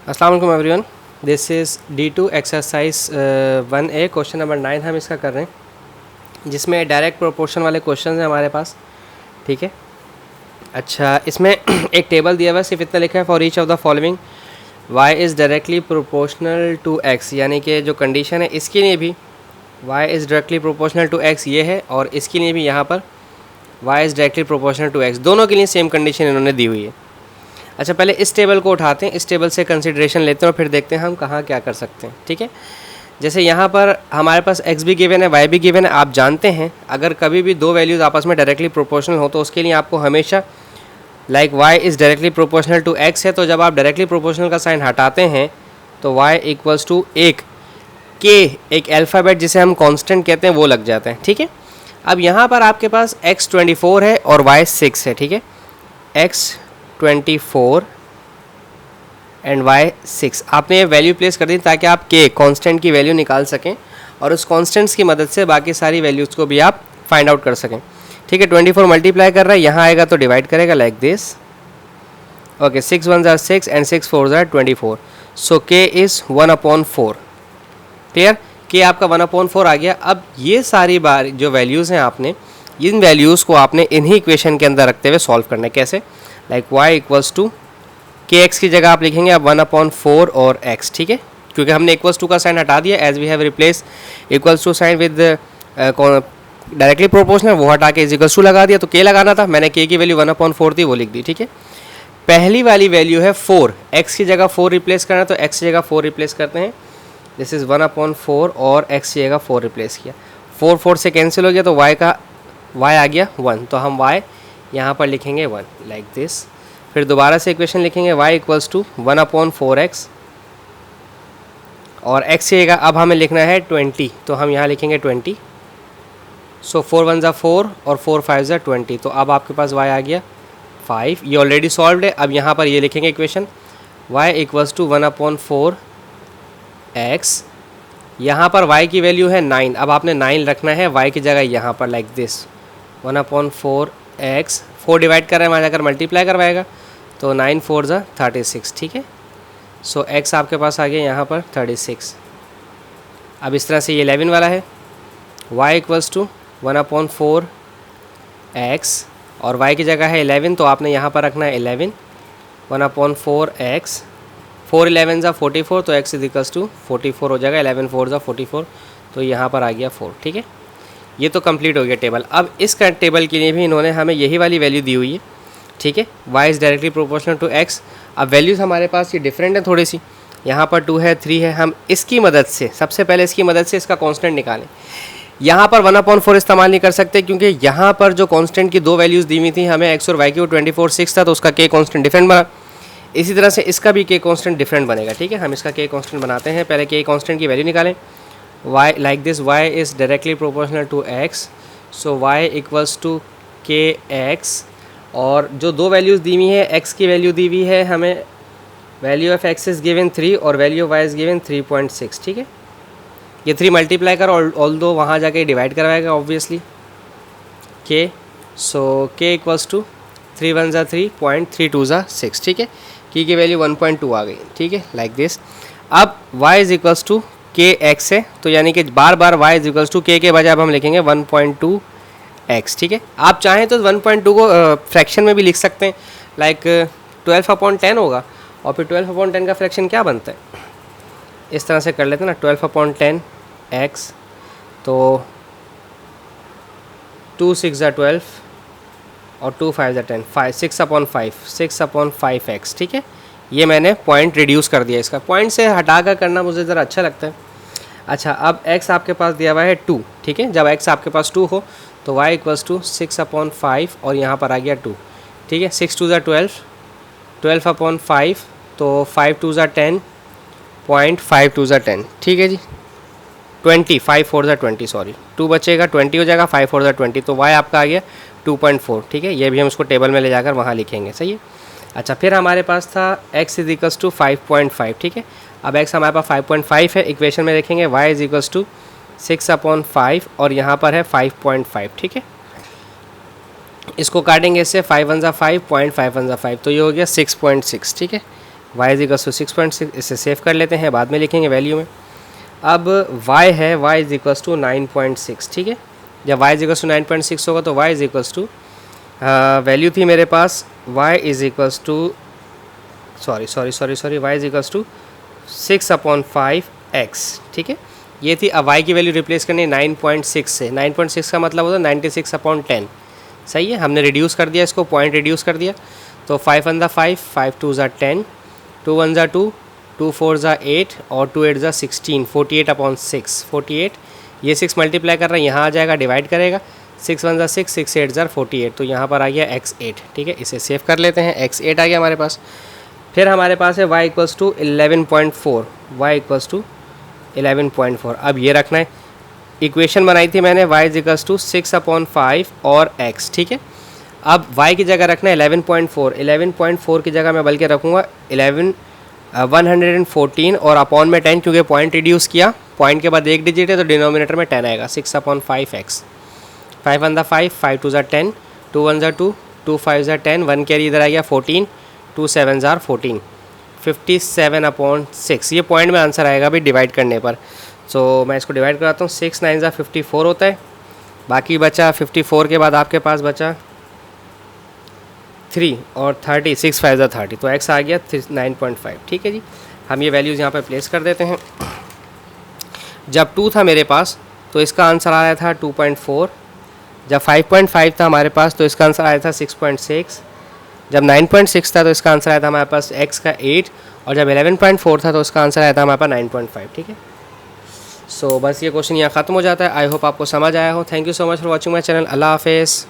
अस्सलाम वालेकुम everyone, this is D2 exercise 1A question number 9 हम इसका कर रहे हैं, जिसमें डायरेक्ट प्रोपोर्शन वाले क्वेश्चन हैं हमारे पास। ठीक है, अच्छा इसमें एक टेबल दिया हुआ है, सिर्फ इतना लिखा है for each of the following y is directly proportional to x, यानी कि जो कंडीशन है इसके लिए भी y is directly proportional to x ये है, और इसके लिए भी यहाँ पर y is directly proportional to x, दोनों के लिए सेम कंडीशन इन्होंने दी हुई है। अच्छा, पहले इस टेबल को उठाते हैं, इस टेबल से कंसिडरेशन लेते हैं और फिर देखते हैं हम कहाँ क्या कर सकते हैं। ठीक है, जैसे यहाँ पर हमारे पास x भी गिवन है, y भी गिवन है। आप जानते हैं अगर कभी भी दो वैल्यूज़ आपस में डायरेक्टली प्रोपोर्शनल हो तो उसके लिए आपको हमेशा like y is directly proportional to x है, तो जब आप डायरेक्टली प्रोपोर्शनल का साइन हटाते हैं तो y इक्वल्स टू एक अल्फ़ाबेट जिसे हम कांस्टेंट कहते हैं वो लग जाता है। ठीक है, अब यहाँ पर आपके पास x 24 है और y 6 है। ठीक है, x 24 एंड y 6, आपने ये वैल्यू प्लेस कर दी ताकि आप k कांस्टेंट की वैल्यू निकाल सकें और उस कांस्टेंट्स की मदद से बाकी सारी वैल्यूज़ को भी आप फाइंड आउट कर सकें। ठीक है, 24 मल्टीप्लाई कर रहा है, यहाँ आएगा तो डिवाइड करेगा लाइक दिस। ओके, 6 1 ज़ार 6 एंड 6 4 ज़ार 24, so k is 1/4। Clear, k आपका 1/4 आ गया। अब ये सारी बार जो वैल्यूज़ हैं आपने इन वैल्यूज़ को आपने इन्हीं इक्वेशन के अंदर रखते हुए सॉल्व करना है। कैसे? Like y equals to kx की जगह आप लिखेंगे अब 1/4 और x। ठीक है, क्योंकि हमने इक्वल्स टू का साइन हटा दिया, as we have replace equals to sign with directly proportional, वो हटा के इक्वल्स टू लगा दिया, तो k लगाना था, मैंने k की वैल्यू 1/4 थी वो लिख दी। ठीक है, पहली वाली वैल्यू है 4, x की जगह 4 रिप्लेस करना है तो x की जगह 4 रिप्लेस करते हैं, दिस इज़ 1/4 और x की जगह 4 रिप्लेस किया, 4 4 से कैंसिल हो गया तो y आ गया 1, तो हम y यहाँ पर लिखेंगे 1 लाइक दिस। फिर दोबारा से इक्वेशन लिखेंगे y इक्वल्स टू 1/4x और x की जगह अब हमें लिखना है 20, तो हम यहाँ लिखेंगे 20, सो 4 1 ज़ा 4 और 4 5 ज़ा 20, तो अब आपके पास y आ गया 5। ये ऑलरेडी सॉल्व्ड है। अब यहाँ पर ये लिखेंगे equation y equals to 1/4x, यहाँ पर y की वैल्यू है 9, अब आपने 9 रखना है y की जगह यहाँ पर लाइक दिस 1/4x, 4 डिवाइड कर रहे हैं वहाँ जाकर मल्टीप्लाई करवाएगा तो 9 4 ज़ा 36। ठीक है, सो x आपके पास आ गया यहाँ पर 36। अब इस तरह से ये 11 वाला है, y इक्वल्स टू 1/4x और y की जगह है 11, तो आपने यहाँ पर रखना है 11 1/4x, 4 11 ज़ा 44, तो x इज इक्वल्स टू 44 हो जाएगा, 11 4 ज़ा 44, तो यहाँ पर आ गया 4। ठीक है, ये तो कंप्लीट हो गया टेबल। अब इस टेबल के लिए भी इन्होंने हमें यही वाली वैल्यू दी हुई है। ठीक है, y is directly proportional to x। अब वैल्यूज़ हमारे पास ये डिफरेंट है थोड़ी सी, यहाँ पर 2 है 3 है, हम इसकी मदद से सबसे पहले इसकी मदद से इसका कांस्टेंट निकालें। यहाँ पर 1/4 इस्तेमाल नहीं कर सकते क्योंकि यहाँ पर जो कांस्टेंट की दो वैल्यूज़ दी हुई थी हमें x और y की, वो 24 6 था तो उसका k कांस्टेंट डिफरेंट बना। इसी तरह से इसका भी k कांस्टेंट डिफरेंट बनेगा। ठीक है, हम इसका k कांस्टेंट बनाते हैं, पहले k कांस्टेंट की वैल्यू निकालें। y like this, y is directly proportional to x, so y equals to kx, और जो दो वैल्यूज़ दी हुई है x की वैल्यू दी हुई है हमें, value of x is given 3 और value of y is given 3.6। ठीक है, ये 3 मल्टीप्लाई कर ऑल दो वहाँ जाके डिवाइड करवाएगा obviously k, so k equals to 3 1 ज़ा 3 0.32 ज़ा 6। ठीक है, की वैल्यू 1.2 आ गई। ठीक है, लाइक दिस। अब y is equals to kx है, तो यानी कि बार बार y is equals to k के बजाय अब हम लिखेंगे 1.2x। ठीक है, आप चाहें तो 1.2 को फ्रैक्शन में भी लिख सकते हैं, लाइक 12/10 होगा, और फिर 12/10 का फ्रैक्शन क्या बनता है, इस तरह से कर लेते हैं ना, 12/10x, तो 2 6 ज़ा 12 और 2 5 ज़ा 10, 6/5x। ठीक है, ये मैंने पॉइंट रिड्यूस कर दिया, इसका पॉइंट से हटा कर करना मुझे ज़रा अच्छा लगता है। अच्छा, अब x आपके पास दिया हुआ है 2। ठीक है, जब x आपके पास 2 हो तो y इक्वल्स टू 6/5 और यहाँ पर आ गया 2। ठीक है, 6 2 ज़ा 12, 12/5, तो 5 2 ज़ा 10, 0.52 ज़ा 10। ठीक है जी, 20, 5 4 ज़ा 20, सॉरी 2 बचेगा, 20 हो जाएगा, 5 4 ज़ा 20, तो y आपका आ गया 2.4। ठीक है, ये भी हम इसको टेबल में ले जाकर वहाँ लिखेंगे। सही है। अच्छा, फिर हमारे पास था x इज इक्वल्स टू 5.5। ठीक है, अब x हमारे पास 5.5 है, इक्वेशन में लिखेंगे y इज इक्वल्स टू 6/5 और यहाँ पर है 5.5। ठीक है, इसको काटेंगे इससे, 5 1 ज़ा 5, 0.5 1 ज़ा 5, तो ये हो गया 6.6। ठीक है, y इज इक्वल्स टू 6.6, इसे सेव कर लेते हैं, बाद में लिखेंगे वैल्यू में। अब y है, y इज इक्वल्स टू 9.6, ठीक है। जब y इज इक्वल्स टू 9.6 होगा तो y is equals to value थी मेरे पास y is equals to y is equals to 6/5x, ठीक है। ये थी। अब y की वैल्यू रिप्लेस करनी है 9.6 से। 9.6 का मतलब होता है 96/10, सही है। हमने रिड्यूस कर दिया इसको, पॉइंट रिड्यूस कर दिया, तो 5 1 5, 5 2 10, 2 1 2, 2 4 8 और 2 8 16, 48/6, 48, ये 6 मल्टीप्लाई कर रहा है, यहाँ आ जाएगा, डिवाइड करेगा, 6 1 6, 6 8 48, तो यहाँ पर आ गया x8, ठीक है। इसे सेव कर लेते हैं, x8 आ गया हमारे पास। फिर हमारे पास है y equals to 11.4, y equals to 11.4। अब ये रखना है, इक्वेशन बनाई थी मैंने y इज इक्वल्स टू 6/5 और x, ठीक है। अब y की जगह रखना है 11.4, 11.4 की जगह मैं बल्कि रखूँगा 114 और अपॉन में 10, क्योंकि पॉइंट रिड्यूस किया, पॉइंट के बाद एक डिजिट है तो डिनोमिनेटर में 10 आएगा, 6/5x। 5 1 5, 5 2 10, 2 1 2, 2 5 10, 1 कैरी इधर आ गया 14, 2 7 14, 57/6। ये पॉइंट में आंसर आएगा भाई डिवाइड करने पर। सो मैं इसको डिवाइड कराता हूँ, 6 9 54 होता है, बाकी बचा 54 के बाद आपके पास बचा 3 और 30, 6 5 30, तो x आ गया 9.5, ठीक है जी। हम ये वैल्यूज़ यहाँ पर प्लेस कर देते हैं। जब 2 था मेरे पास तो इसका आंसर आया था 2.4, जब 5.5 था हमारे पास तो इसका आंसर आया था 6.6, जब 9.6 था तो इसका आंसर आया था हमारे पास x का 8, और जब 11.4 था तो इसका आंसर आया था हमारे पास 9.5, ठीक है। सो बस ये क्वेश्चन यहाँ ख़त्म हो जाता है। आई होप आपको समझ आया हो। Thank you so much for watching my channel. अल्लाह हाफिज़।